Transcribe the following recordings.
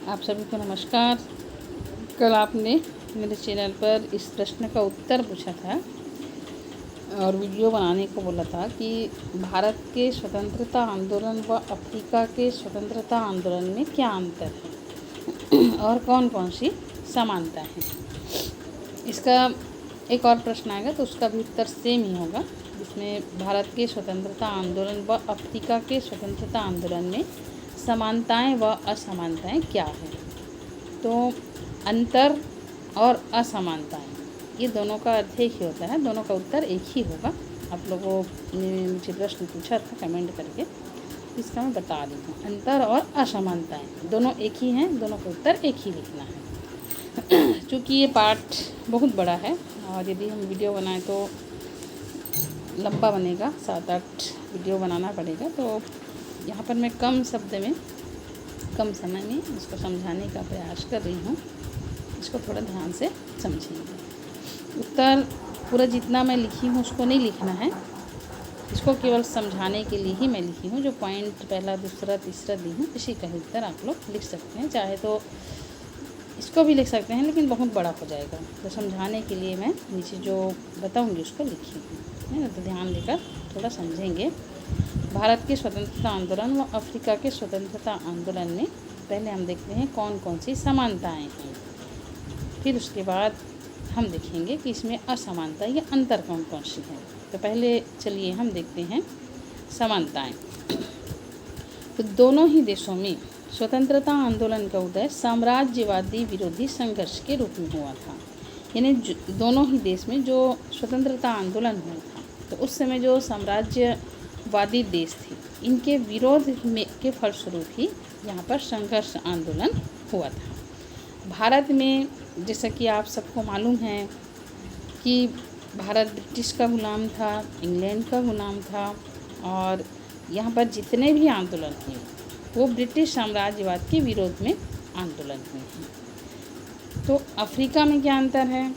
आप सभी को नमस्कार। कल आपने मेरे चैनल पर इस प्रश्न का उत्तर पूछा था और वीडियो बनाने को बोला था कि भारत के स्वतंत्रता आंदोलन व अफ्रीका के स्वतंत्रता आंदोलन में क्या अंतर है और कौन कौन सी समानताएं हैं। इसका एक और प्रश्न आएगा तो उसका भी उत्तर सेम ही होगा, जिसमें भारत के स्वतंत्रता आंदोलन व अफ्रीका के स्वतंत्रता आंदोलन में समानताएं व असमानताएं क्या हैं। तो अंतर और असमानताएं, ये दोनों का अर्थ एक ही होता है, दोनों का उत्तर एक ही होगा। आप लोगों ने मुझे प्रश्न पूछा था कमेंट करके, इसका मैं बता रही हूँ। अंतर और असमानताएं दोनों एक ही हैं, दोनों का उत्तर एक ही लिखना है। चूँकि ये पाठ बहुत बड़ा है और यदि हम वीडियो बनाएं तो लंबा बनेगा, 7-8 वीडियो बनाना पड़ेगा। तो यहाँ पर मैं कम शब्द में कम समय में इसको समझाने का प्रयास कर रही हूँ। इसको थोड़ा ध्यान से समझेंगे। उत्तर पूरा जितना मैं लिखी हूँ उसको नहीं लिखना है, इसको केवल समझाने के लिए ही मैं लिखी हूँ। जो पॉइंट पहला, दूसरा, तीसरा दी हूँ, इसी का ही उत्तर आप लोग लिख सकते हैं। चाहे तो इसको भी लिख सकते हैं, लेकिन बहुत बड़ा हो जाएगा। तो समझाने के लिए मैं नीचे जो बताऊँगी उसको लिखी हूँ, है ना। तो ध्यान देकर थोड़ा समझेंगे। भारत के स्वतंत्रता आंदोलन व अफ्रीका के स्वतंत्रता आंदोलन में पहले हम देखते हैं कौन कौन सी समानताएं हैं, फिर उसके बाद हम देखेंगे कि इसमें असमानता या अंतर कौन कौन सी हैं। तो पहले चलिए हम देखते हैं समानताएं। तो दोनों ही देशों में स्वतंत्रता आंदोलन का उदय साम्राज्यवादी विरोधी संघर्ष के रूप में हुआ था। यानी दोनों ही देश में जो स्वतंत्रता आंदोलन हुआ था, तो उस समय जो साम्राज्यवादी देश थे, इनके विरोध में के फलस्वरूप ही यहाँ पर संघर्ष आंदोलन हुआ था। भारत में जैसा कि आप सबको मालूम है कि भारत ब्रिटिश का गुलाम था, इंग्लैंड का गुलाम था, और यहाँ पर जितने भी आंदोलन हुए वो ब्रिटिश साम्राज्यवाद के विरोध में आंदोलन हुए हैं। तो अफ्रीका में क्या अंतर है?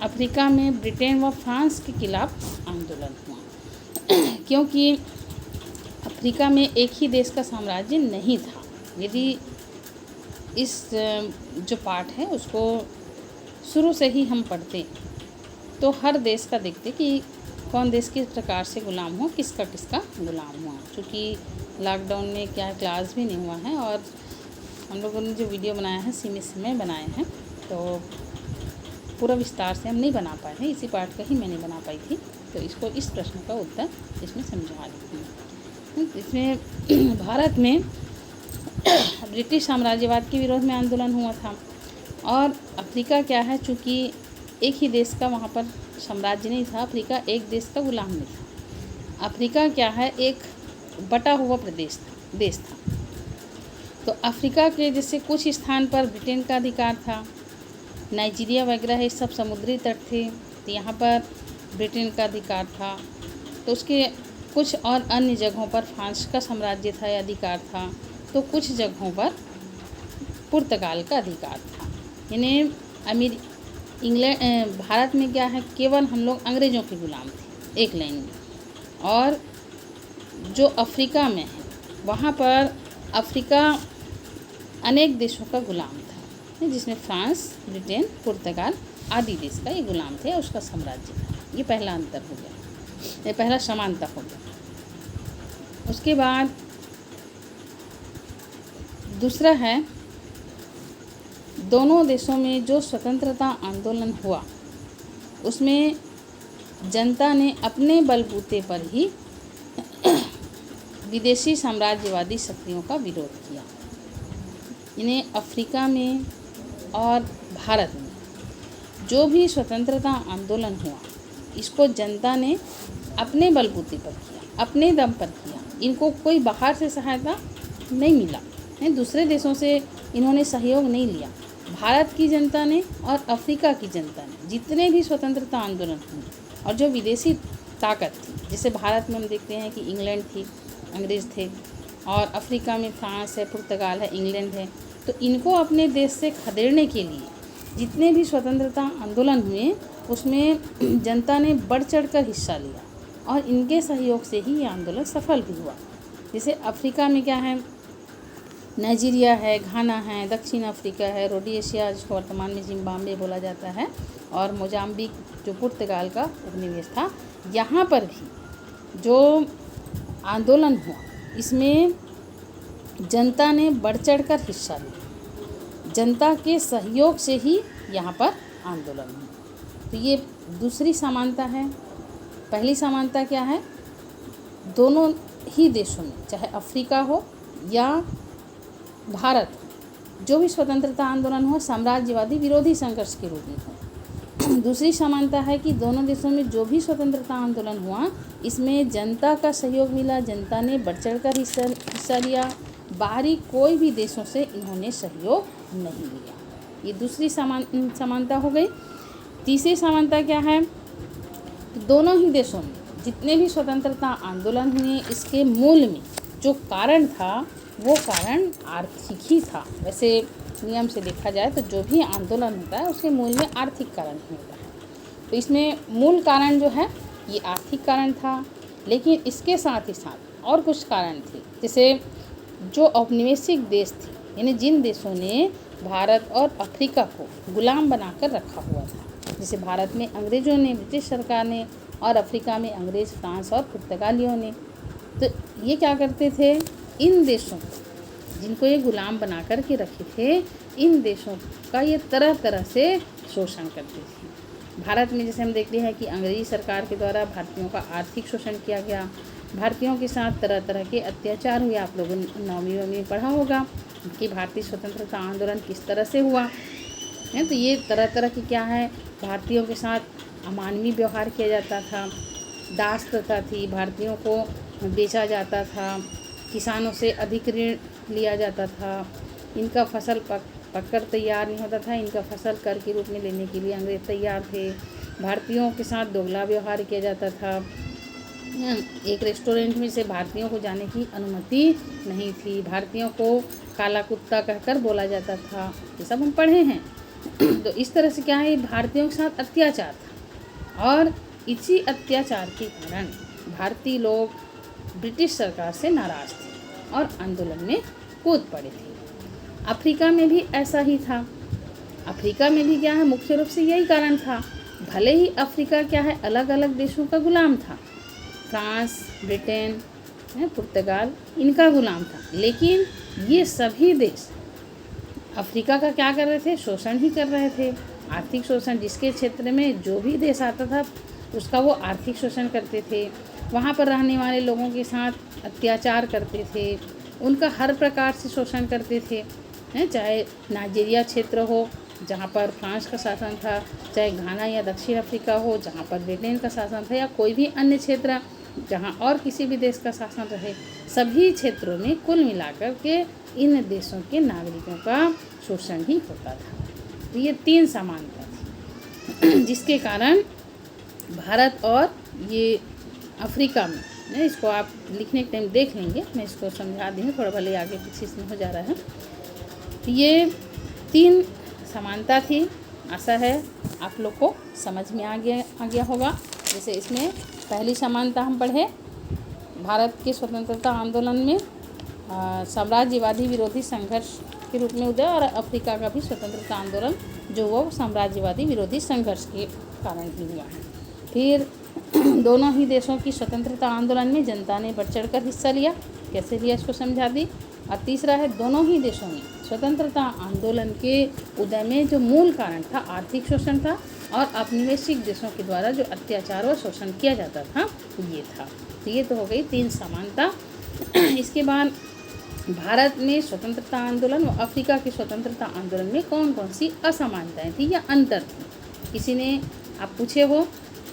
अफ्रीका में ब्रिटेन व फ्रांस के खिलाफ आंदोलन हुआ क्योंकि अफ्रीका में एक ही देश का साम्राज्य नहीं था। यदि इस जो पाठ है उसको शुरू से ही हम पढ़ते तो हर देश का देखते कि कौन देश किस प्रकार से गुलाम हुआ, किसका किसका गुलाम हुआ। क्योंकि लॉकडाउन में क्या क्लास भी नहीं हुआ है और हम लोगों ने जो वीडियो बनाया है सीमित समय बनाए हैं, तो पूरा विस्तार से हम नहीं बना पाए हैं। इसी पाठ का ही मैं नहीं बना पाई थी, तो इसको इस प्रश्न का उत्तर इसमें समझा रही हूँ। इसमें भारत में ब्रिटिश साम्राज्यवाद के विरोध में आंदोलन हुआ था, और अफ्रीका क्या है, चूँकि एक ही देश का वहाँ पर साम्राज्य नहीं था, अफ्रीका एक देश का गुलाम नहीं था। अफ्रीका क्या है, एक बटा हुआ देश था। तो अफ्रीका के जैसे कुछ स्थान पर ब्रिटेन का अधिकार था, नाइजीरिया वगैरह ये सब समुद्री तट थे, तो यहाँ पर ब्रिटेन का अधिकार था। तो उसके कुछ और अन्य जगहों पर फ्रांस का साम्राज्य था या अधिकार था, तो कुछ जगहों पर पुर्तगाल का अधिकार था। यानी भारत में क्या है, केवल हम लोग अंग्रेज़ों के गुलाम थे एक लाइन में। और जो अफ्रीका में है वहाँ पर अफ्रीका अनेक देशों का गुलाम था, जिसमें फ्रांस, ब्रिटेन, पुर्तगाल आदि देश का ये गुलाम थे, उसका साम्राज्य था। ये पहला अंतर हो गया, ये पहला समानता हो गया। उसके बाद दूसरा है, दोनों देशों में जो स्वतंत्रता आंदोलन हुआ उसमें जनता ने अपने बलबूते पर ही विदेशी साम्राज्यवादी शक्तियों का विरोध किया। इन्हें अफ्रीका में और भारत में जो भी स्वतंत्रता आंदोलन हुआ, इसको जनता ने अपने बलबूते पर किया, अपने दम पर किया। इनको कोई बाहर से सहायता नहीं मिला, दूसरे देशों से इन्होंने सहयोग नहीं लिया। भारत की जनता ने और अफ्रीका की जनता ने जितने भी स्वतंत्रता आंदोलन हुए, और जो विदेशी ताकत थी, जैसे भारत में हम देखते हैं कि इंग्लैंड थी, अंग्रेज़ थे, और अफ्रीका में फ्रांस है, पुर्तगाल है, इंग्लैंड है, तो इनको अपने देश से खदेड़ने के लिए जितने भी स्वतंत्रता आंदोलन हुए उसमें जनता ने बढ़ चढ़कर हिस्सा लिया, और इनके सहयोग से ही ये आंदोलन सफल भी हुआ। जैसे अफ्रीका में क्या है, नाइजीरिया है, घाना है, दक्षिण अफ्रीका है, रोडेशिया जिसको वर्तमान में जिम्बाब्वे बोला जाता है, और मोजाम्बिक जो पुर्तगाल का उपनिवेश था। यहाँ पर भी जो आंदोलन हुआ इसमें जनता ने बढ़ चढ़ कर हिस्सा लिया। जनता के सहयोग से ही यहाँ पर आंदोलन हुआ। तो ये दूसरी समानता है। पहली समानता क्या है? दोनों ही देशों में, चाहे अफ्रीका हो या भारत, जो भी स्वतंत्रता आंदोलन हुआ साम्राज्यवादी विरोधी संघर्ष के रूप में हुआ। दूसरी समानता है कि दोनों देशों में जो भी स्वतंत्रता आंदोलन हुआ इसमें जनता का सहयोग मिला, जनता ने बढ़ चढ़ कर हिस्सा लिया। बाहरी कोई भी देशों से इन्होंने सहयोग नहीं लिया। ये दूसरी समानता हो गई। तीसरी समानता क्या है? दोनों ही देशों में जितने भी स्वतंत्रता आंदोलन हुए इसके मूल में जो कारण था वो कारण आर्थिक ही था। वैसे नियम से देखा जाए तो जो भी आंदोलन होता है उसके मूल में आर्थिक कारण ही होता है। तो इसमें मूल कारण जो है ये आर्थिक कारण था, लेकिन इसके साथ ही साथ और कुछ कारण थे। जैसे जो औपनिवेशिक देश थे, यानी जिन देशों ने भारत और अफ्रीका को गुलाम बनाकर रखा हुआ था, जैसे भारत में अंग्रेज़ों ने, ब्रिटिश सरकार ने, और अफ्रीका में अंग्रेज़, फ्रांस और पुर्तगालियों ने। तो ये क्या करते थे? इन देशों जिनको ये गुलाम बना कर के रखे थे, इन देशों का ये तरह तरह से शोषण करते थे। भारत में जैसे हम देखते हैं कि अंग्रेज़ी सरकार के द्वारा भारतीयों का आर्थिक शोषण किया गया, भारतीयों के साथ तरह तरह के अत्याचार हुए। आप लोगों ने 9वीं में पढ़ा होगा कि भारतीय स्वतंत्रता आंदोलन किस तरह से हुआ है। तो ये तरह तरह की क्या है, भारतीयों के साथ अमानवीय व्यवहार किया जाता था, दास प्रथा थी, भारतीयों को बेचा जाता था, किसानों से अधिक ऋण लिया जाता था, इनका फसल पककर तैयार नहीं होता था, इनका फसल कर के रूप में लेने के लिए अंग्रेज़ तैयार थे। भारतीयों के साथ दोगला व्यवहार किया जाता था। एक रेस्टोरेंट में से भारतीयों को जाने की अनुमति नहीं थी, भारतीयों को काला कुत्ता कहकर बोला जाता था। ये सब हम पढ़े हैं। तो इस तरह से क्या है, भारतीयों के साथ अत्याचार था, और इसी अत्याचार के कारण भारतीय लोग ब्रिटिश सरकार से नाराज़ थे और आंदोलन में कूद पड़े थे। अफ्रीका में भी ऐसा ही था। अफ्रीका में भी क्या है, मुख्य रूप से यही कारण था। भले ही अफ्रीका क्या है, अलग अलग देशों का गुलाम था, फ्रांस, ब्रिटेन, पुर्तगाल इनका गुलाम था, लेकिन ये सभी देश अफ्रीका का क्या कर रहे थे? शोषण ही कर रहे थे, आर्थिक शोषण। जिसके क्षेत्र में जो भी देश आता था उसका वो आर्थिक शोषण करते थे, वहाँ पर रहने वाले लोगों के साथ अत्याचार करते थे, उनका हर प्रकार से शोषण करते थे। चाहे नाइजीरिया क्षेत्र हो जहाँ पर फ्रांस का शासन था, चाहे घाना या दक्षिण अफ्रीका हो जहाँ पर ब्रिटेन का शासन था, या कोई भी अन्य क्षेत्र जहाँ और किसी भी देश का शासन रहे, सभी क्षेत्रों में कुल मिलाकर के इन देशों के नागरिकों का शोषण ही होता था। तो ये 3 समानता थी जिसके कारण भारत और ये अफ्रीका में, इसको आप लिखने के टाइम देख लेंगे, मैं इसको समझा दी हूँ, थोड़ा भले आगे पीछे इसमें हो जा रहा है। तो ये 3 समानता थी। आशा है आप लोग को समझ में आ गया होगा। जैसे इसमें पहली समानता हम पढ़े, भारत के स्वतंत्रता आंदोलन में साम्राज्यवादी विरोधी संघर्ष के रूप में उदय, और अफ्रीका का भी स्वतंत्रता आंदोलन जो वो साम्राज्यवादी विरोधी संघर्ष के कारण ही हुआ है। फिर दोनों ही देशों की स्वतंत्रता आंदोलन में जनता ने बढ़ चढ़ कर हिस्सा लिया, कैसे लिया इसको समझा दी। और तीसरा है, दोनों ही देशों में स्वतंत्रता आंदोलन के उदय में जो मूल कारण था आर्थिक शोषण था, और औपनिवेशिक देशों के द्वारा जो अत्याचार और शोषण किया जाता था ये था। तो ये तो हो गई 3 समानता। इसके बाद भारत में स्वतंत्रता आंदोलन और अफ्रीका के स्वतंत्रता आंदोलन में कौन कौन सी असमानताएं थी या अंतर थी। किसी ने आप पूछे हो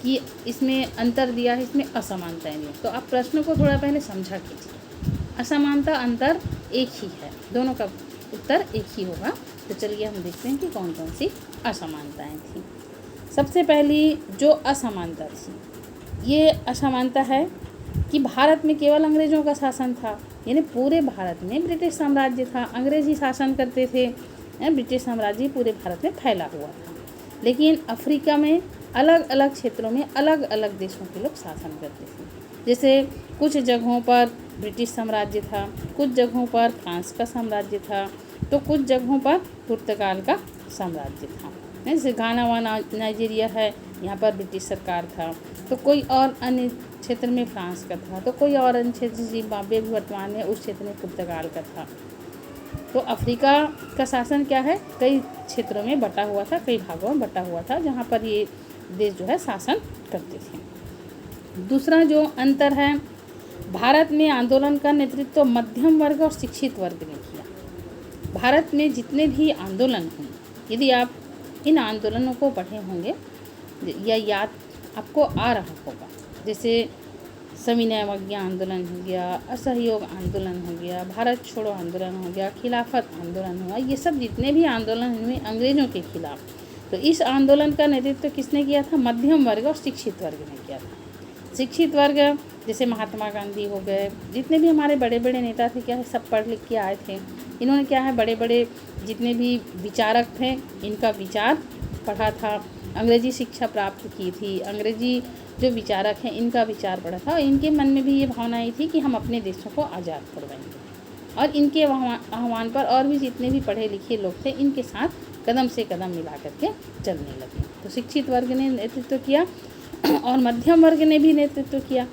कि इसमें अंतर दिया है, इसमें असमानताएं दी, तो आप प्रश्न को थोड़ा पहले समझा कीजिए। असमानता अंतर एक ही है, दोनों का उत्तर एक ही होगा। तो चलिए हम देखते हैं कि कौन कौन सी असमानताएं थी। सबसे पहली जो असमानता थी, ये असमानता है कि भारत में केवल अंग्रेज़ों का शासन था, यानी पूरे भारत में ब्रिटिश साम्राज्य था, अंग्रेज़ी शासन करते थे, ब्रिटिश साम्राज्य पूरे भारत में फैला हुआ था। लेकिन अफ्रीका में अलग अलग क्षेत्रों में अलग अलग देशों के लोग शासन करते थे। जैसे कुछ जगहों पर ब्रिटिश साम्राज्य था, कुछ जगहों पर फ्रांस का साम्राज्य था, तो कुछ जगहों पर पुर्तगाल का साम्राज्य था। जैसे घाना वाना नाइजीरिया है, यहाँ पर ब्रिटिश सरकार था, तो कोई और अन्य क्षेत्र में फ्रांस का था, तो कोई और अन्य क्षेत्र जिम्बाब्वे भी वर्तमान में उस क्षेत्र में पुर्तगाल का था। तो अफ्रीका का शासन क्या है, कई क्षेत्रों में बटा हुआ था, कई भागों में बटा हुआ था, जहाँ पर ये देश जो है शासन करते थे। दूसरा जो अंतर है, भारत में आंदोलन का नेतृत्व मध्यम वर्ग और शिक्षित वर्ग ने किया। भारत में जितने भी आंदोलन हुए, यदि आप इन आंदोलनों को पढ़े होंगे या याद आपको आ रहा होगा, जैसे सविनय अवज्ञा आंदोलन हो गया, असहयोग आंदोलन हो गया, भारत छोड़ो आंदोलन हो गया, खिलाफत आंदोलन हुआ, ये सब जितने भी आंदोलन हुए अंग्रेज़ों के खिलाफ, तो इस आंदोलन का नेतृत्व किसने किया था, मध्यम वर्ग और शिक्षित वर्ग ने किया था। शिक्षित वर्ग जैसे महात्मा गांधी हो गए, जितने भी हमारे बड़े बड़े नेता थे, क्या है, सब पढ़ लिख के आए थे। इन्होंने क्या है, बड़े बड़े जितने भी विचारक थे, इनका विचार पढ़ा था, अंग्रेजी शिक्षा प्राप्त की थी, अंग्रेजी जो विचारक हैं इनका विचार पढ़ा था, और इनके मन में भी ये भावना आई थी कि हम अपने देशों को आज़ाद करवाएंगे। और इनके आह्वान पर और भी जितने भी पढ़े लिखे लोग थे, इनके साथ कदम से कदम मिला करके चलने लगे। तो शिक्षित वर्ग ने नेतृत्व किया और मध्यम वर्ग ने भी नेतृत्व किया।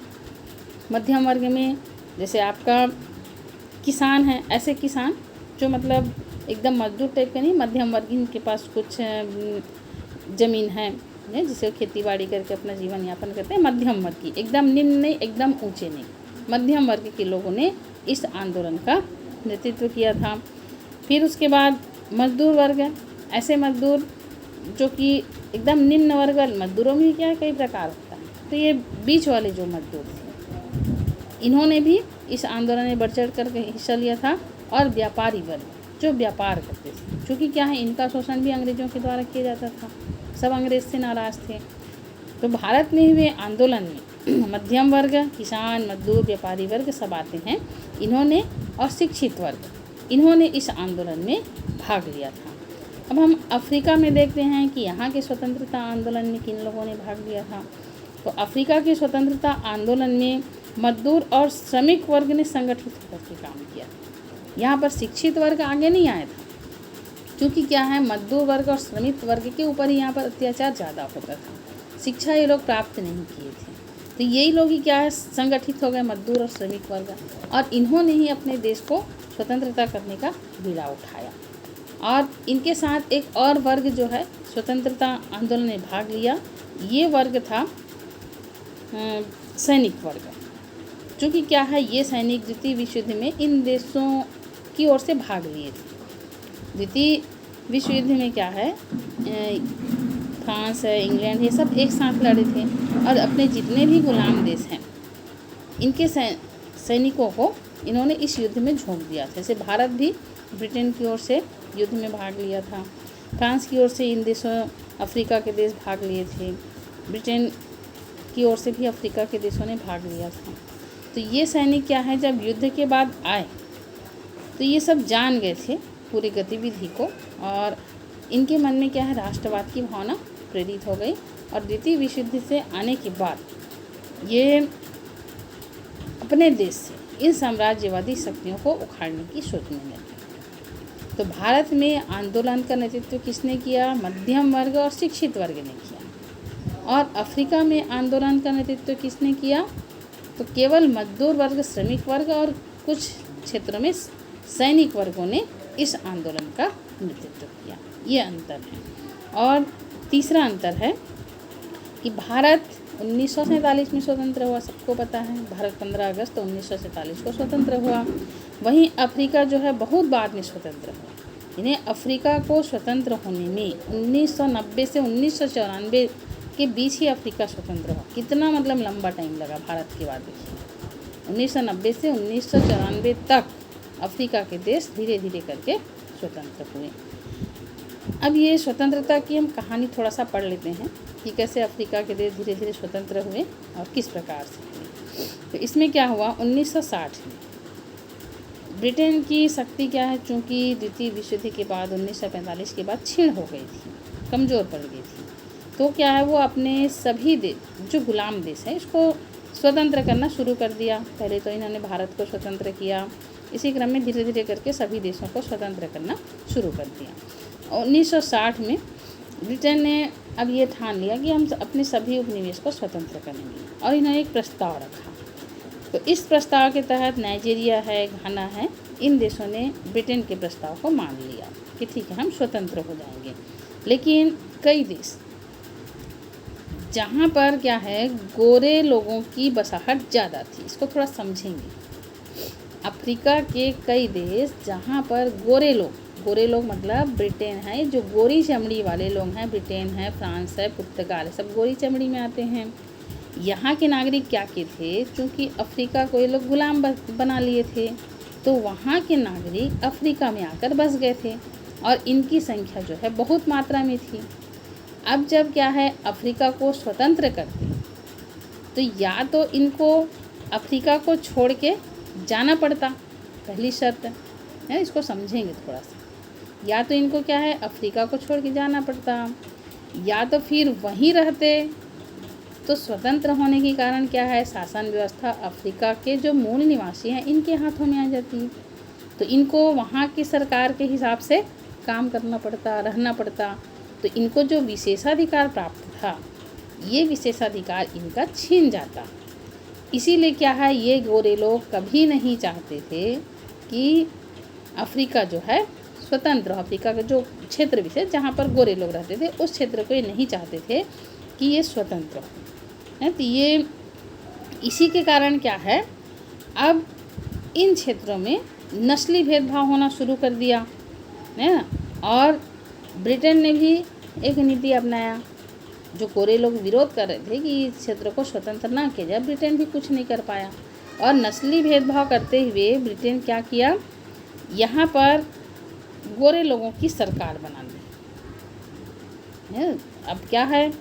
मध्यम वर्ग में जैसे आपका किसान है, ऐसे किसान जो मतलब एकदम मजदूर टाइप के नहीं, मध्यम वर्ग, इनके पास कुछ ज़मीन है जिसे खेती बाड़ी करके अपना जीवन यापन करते हैं, मध्यम वर्ग की, एकदम निम्न नहीं, एकदम ऊंचे नहीं, मध्यम वर्ग के लोगों ने इस आंदोलन का नेतृत्व किया था। फिर उसके बाद मजदूर वर्ग है, ऐसे मजदूर जो कि एकदम निम्न वर्ग वाले मजदूरों में क्या है, कई प्रकार होता है, तो ये बीच वाले जो मजदूर थे, इन्होंने भी इस आंदोलन में बढ़ चढ़ कर हिस्सा लिया था। और व्यापारी वर्ग जो व्यापार करते थे, क्योंकि क्या है, इनका शोषण भी अंग्रेज़ों के द्वारा किया जाता था, सब अंग्रेज से नाराज़ थे। तो भारत में हुए आंदोलन में मध्यम वर्ग, किसान, मजदूर, व्यापारी वर्ग सब आते हैं इन्होंने, और शिक्षित वर्ग, इन्होंने इस आंदोलन में भाग लिया था। अब हम अफ्रीका में देखते हैं कि यहाँ के स्वतंत्रता आंदोलन में किन लोगों ने भाग लिया था। तो अफ्रीका के स्वतंत्रता आंदोलन में मजदूर और श्रमिक वर्ग ने संगठित होकर के काम किया। यहाँ पर शिक्षित वर्ग आगे नहीं आया था, क्योंकि क्या है, मजदूर वर्ग और श्रमिक वर्ग के ऊपर ही यहाँ पर अत्याचार ज़्यादा होता था, शिक्षा ये लोग प्राप्त नहीं किए थे। तो यही लोग ही क्या है, संगठित हो गए, मजदूर और श्रमिक वर्ग, और इन्होंने ही अपने देश को स्वतंत्रता करने का बीड़ा उठाया। और इनके साथ एक और वर्ग जो है स्वतंत्रता आंदोलन में भाग लिया, ये वर्ग था सैनिक वर्ग। क्योंकि क्या है, ये सैनिक द्वितीय विश्व युद्ध में इन देशों की ओर से भाग लिए थे। द्वितीय विश्व युद्ध में क्या है, फ्रांस है, इंग्लैंड, ये सब एक साथ लड़े थे, और अपने जितने भी गुलाम देश हैं इनके सैनिकों को इन्होंने इस युद्ध में झोंक दिया था। जैसे भारत भी ब्रिटेन की ओर से युद्ध में भाग लिया था, फ्रांस की ओर से इन देशों अफ्रीका के देश भाग लिए थे, ब्रिटेन की ओर से भी अफ्रीका के देशों ने भाग लिया था। तो ये सैनिक क्या है, जब युद्ध के बाद आए तो ये सब जान गए थे पूरी गतिविधि को, और इनके मन में क्या है, राष्ट्रवाद की भावना प्रेरित हो गई, और द्वितीय विश्व युद्ध से आने के बाद ये अपने देश से इन साम्राज्यवादी शक्तियों को उखाड़ने की सोचने लगे। तो भारत में आंदोलन का नेतृत्व किसने किया, मध्यम वर्ग और शिक्षित वर्ग ने किया। और अफ्रीका में आंदोलन का नेतृत्व किसने किया, तो केवल मजदूर वर्ग, श्रमिक वर्ग और कुछ क्षेत्रों में सैनिक वर्गों ने इस आंदोलन का नेतृत्व किया। ये अंतर है। और तीसरा अंतर है कि भारत 1947 में स्वतंत्र हुआ, सबको पता है, भारत 15 अगस्त 1947 को स्वतंत्र हुआ। वहीं अफ्रीका जो है बहुत बाद में स्वतंत्र हुआ। इन्हें अफ्रीका को स्वतंत्र होने में 1990 से 1994 के बीच ही अफ्रीका स्वतंत्र हुआ। कितना मतलब लंबा टाइम लगा भारत के बाद। देखिए 1990 से 1994 तक अफ्रीका के देश धीरे धीरे करके स्वतंत्र हुए। अब ये स्वतंत्रता की हम कहानी थोड़ा सा पढ़ लेते हैं कि कैसे अफ्रीका के देश धीरे धीरे स्वतंत्र हुए और किस प्रकार से हुए। तो इसमें क्या हुआ, 1960 में ब्रिटेन की शक्ति क्या है, चूँकि द्वितीय विश्व युद्ध के बाद 1945 के बाद क्षीण हो गई थी, कमज़ोर पड़ गई थी। तो क्या है, वो अपने सभी देश जो गुलाम देश है इसको स्वतंत्र करना शुरू कर दिया। पहले तो इन्होंने भारत को स्वतंत्र किया, इसी क्रम में धीरे धीरे करके सभी देशों को स्वतंत्र करना शुरू कर दिया। 1960 में ब्रिटेन ने अब ये ठान लिया कि हम अपने सभी उपनिवेश को स्वतंत्र करेंगे, और इन्होंने एक प्रस्ताव रखा। तो इस प्रस्ताव के तहत नाइजीरिया है, घाना है, इन देशों ने ब्रिटेन के प्रस्ताव को मान लिया कि ठीक है हम स्वतंत्र हो जाएंगे। लेकिन कई देश जहाँ पर क्या है गोरे लोगों की बसाहट ज़्यादा थी, इसको थोड़ा समझेंगे। अफ्रीका के कई देश जहाँ पर गोरे लोग मतलब ब्रिटेन है, जो गोरी चमड़ी वाले लोग हैं, ब्रिटेन है, फ्रांस है, पुर्तगाल है, सब गोरी चमड़ी में आते हैं। यहाँ के नागरिक क्या के थे, क्योंकि अफ्रीका को ये लोग गुलाम बना लिए थे, तो वहाँ के नागरिक अफ्रीका में आकर बस गए थे और इनकी संख्या जो है बहुत मात्रा में थी। अब जब क्या है अफ्रीका को स्वतंत्र करते, तो या तो इनको अफ्रीका को छोड़ के जाना पड़ता, पहली शर्त है, इसको समझेंगे थोड़ा सा। या तो इनको क्या है अफ्रीका को छोड़ के जाना पड़ता, या तो फिर वहीं रहते। तो स्वतंत्र होने के कारण क्या है शासन व्यवस्था अफ्रीका के जो मूल निवासी हैं इनके हाथों में आ जाती। तो इनको वहाँ की सरकार के हिसाब से काम करना पड़ता, रहना पड़ता। तो इनको जो विशेषाधिकार प्राप्त था, ये विशेषाधिकार इनका छीन जाता। इसीलिए क्या है ये गोरे लोग कभी नहीं चाहते थे कि अफ्रीका जो है स्वतंत्र, अफ्रीका का जो क्षेत्र विशेष जहाँ पर गोरे लोग रहते थे उस क्षेत्र को ये नहीं चाहते थे कि ये स्वतंत्र हो। तो ये इसी के कारण क्या है अब इन क्षेत्रों में नस्ली भेदभाव होना शुरू कर दिया है ना। और ब्रिटेन ने भी एक नीति अपनाया, जो गोरे लोग विरोध कर रहे थे कि इस क्षेत्र को स्वतंत्र ना किया जाए, ब्रिटेन भी कुछ नहीं कर पाया। और नस्ली भेदभाव करते हुए ब्रिटेन क्या किया, यहाँ पर गोरे लोगों की सरकार बना दी है। अब क्या है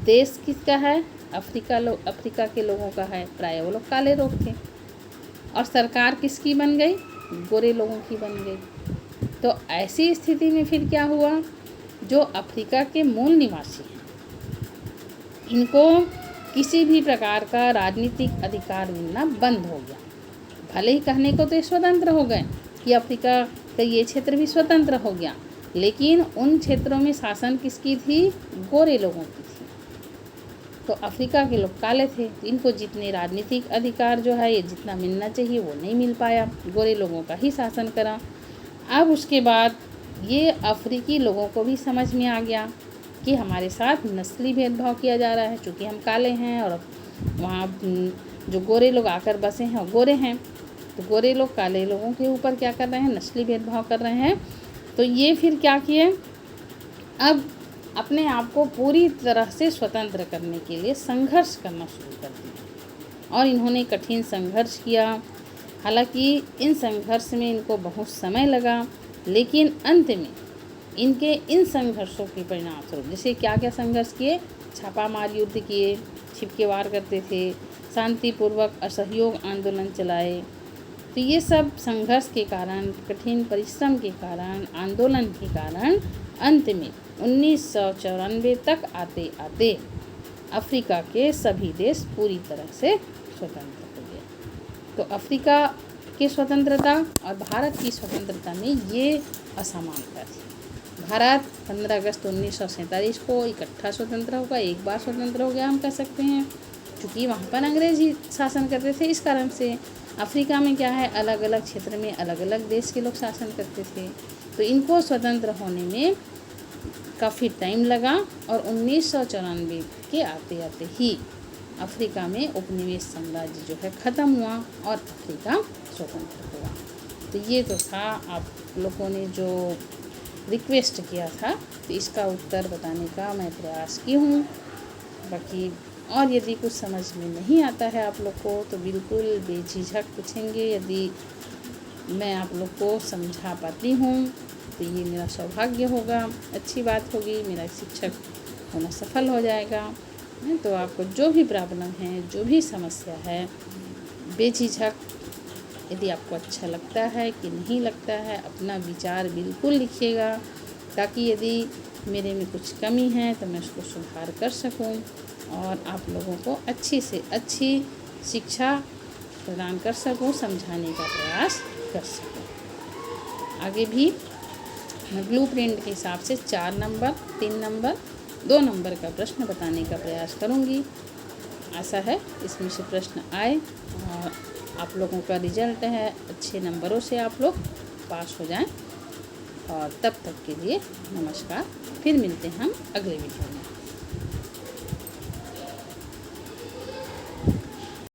देश किसका है, अफ्रीका के लोगों का है, प्राय वो लोग काले लोग थे। और सरकार किसकी बन गई, गोरे लोगों की बन गई। तो ऐसी स्थिति में फिर क्या हुआ, जो अफ्रीका के मूल निवासी हैं इनको किसी भी प्रकार का राजनीतिक अधिकार मिलना बंद हो गया। भले ही कहने को तो स्वतंत्र हो गए कि अफ्रीका का ये क्षेत्र भी स्वतंत्र हो गया, लेकिन उन क्षेत्रों में शासन किसकी थी, गोरे लोगों की थी। तो अफ्रीका के लोग काले थे, तो इनको जितने राजनीतिक अधिकार जो है ये जितना मिलना चाहिए वो नहीं मिल पाया, गोरे लोगों का ही शासन करा। अब उसके बाद ये अफ्रीकी लोगों को भी समझ में आ गया कि हमारे साथ नस्ली भेदभाव किया जा रहा है, चूँकि हम काले हैं और वहाँ जो गोरे लोग आकर बसे हैं गोरे हैं, तो गोरे लोग काले लोगों के ऊपर क्या कर रहे हैं, नस्ली भेदभाव कर रहे हैं। तो ये फिर क्या किए, अब अपने आप को पूरी तरह से स्वतंत्र करने के लिए संघर्ष करना शुरू कर दिया। और इन्होंने कठिन संघर्ष किया। हालांकि इन संघर्ष में इनको बहुत समय लगा, लेकिन अंत में इनके इन संघर्षों के परिणाम स्वरूप, जैसे क्या क्या संघर्ष किए, छापामार युद्ध किए, छिपके वार करते थे, शांतिपूर्वक असहयोग आंदोलन चलाए। तो ये सब संघर्ष के कारण, कठिन परिश्रम के कारण, आंदोलन के कारण अंत में 1994 तक आते आते अफ्रीका के सभी देश पूरी तरह से स्वतंत्र हो गए। तो अफ्रीका की स्वतंत्रता और भारत की स्वतंत्रता में ये असमानता थी। भारत 15 अगस्त 1947 को इकट्ठा स्वतंत्र होगा, एक बार स्वतंत्र हो गया हम कह सकते हैं, क्योंकि वहाँ पर अंग्रेजी शासन करते थे। इस कारण से अफ्रीका में क्या है अलग अलग क्षेत्र में अलग अलग देश के लोग शासन करते थे। तो इनको स्वतंत्र होने में काफ़ी टाइम लगा और 1994 के आते आते ही अफ्रीका में उपनिवेश साम्राज्य जो है ख़त्म हुआ और अफ्रीका स्वतंत्र हुआ। तो ये तो था आप लोगों ने जो रिक्वेस्ट किया था, तो इसका उत्तर बताने का मैं प्रयास की हूँ। बाकी और यदि कुछ समझ में नहीं आता है आप लोग को तो बिल्कुल बेझिझक पूछेंगे। यदि मैं आप लोग को समझा पाती हूँ तो ये मेरा सौभाग्य होगा, अच्छी बात होगी, मेरा शिक्षक होना सफल हो जाएगा। तो आपको जो भी प्रॉब्लम है, जो भी समस्या है, बेझिझक यदि आपको अच्छा लगता है कि नहीं लगता है, अपना विचार बिल्कुल लिखिएगा, ताकि यदि मेरे में कुछ कमी है तो मैं उसको सुधार कर सकूं। और आप लोगों को अच्छी से अच्छी शिक्षा प्रदान कर सकूं, समझाने का प्रयास कर सकूं। आगे भी मैं ब्लूप्रिंट के हिसाब से 4 नंबर, 3 नंबर, 2 नंबर का प्रश्न बताने का प्रयास करूंगी। आशा है इसमें से प्रश्न आए और आप लोगों का रिजल्ट है अच्छे नंबरों से आप लोग पास हो जाएं। और तब तक के लिए नमस्कार। फिर मिलते हैं हम अगले वीडियो में।